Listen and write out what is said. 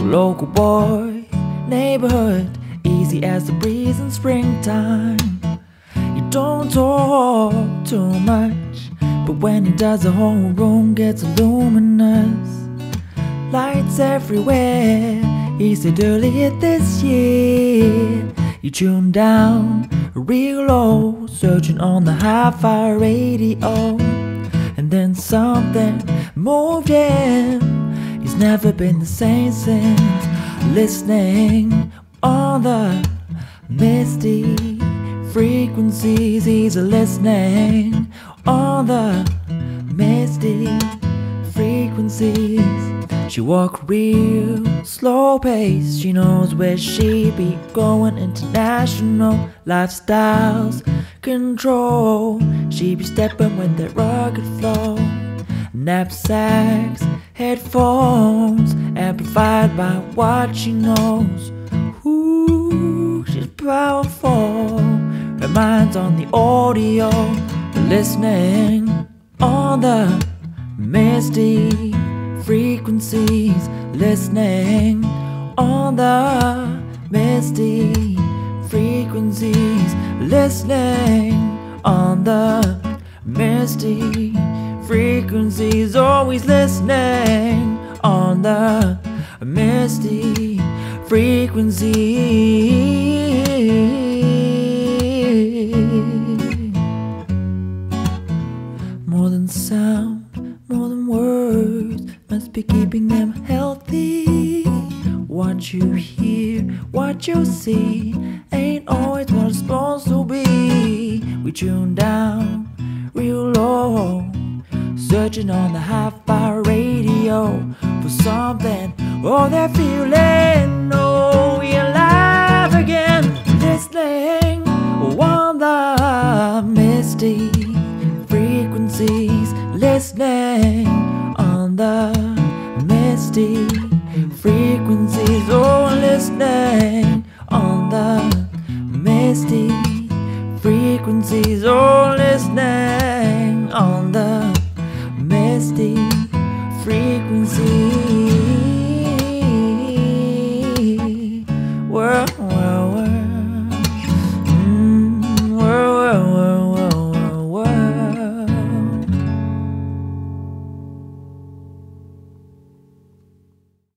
Local boy, neighborhood, easy as the breeze in springtime. You don't talk too much, but when he does the whole room gets luminous. Lights everywhere, he said earlier this year. You tune down real low, searching on the hi-fi radio, and then something moved him. He's never been the same since listening on the misty frequencies. He's listening on the misty frequencies. She walk real slow pace. She knows where she be going. International lifestyles control. She be stepping with that rugged flow. Knapsacks, headphones, amplified by what she knows. Ooh, she's powerful. Her mind's on the audio, listening on the misty frequencies. Listening on the misty frequencies. Listening on the misty frequencies. Always listening on the misty frequencies. More than sound, more than words, must be keeping them healthy. What you hear, what you see, ain't always what it's supposed to be. We tune down real low, searching on the hi-fi radio for something. Oh, that feeling, oh, we're alive again. Listening on the misty frequencies. Listening on the misty frequencies. Oh, listening on the misty frequencies. Oh, listening on the misty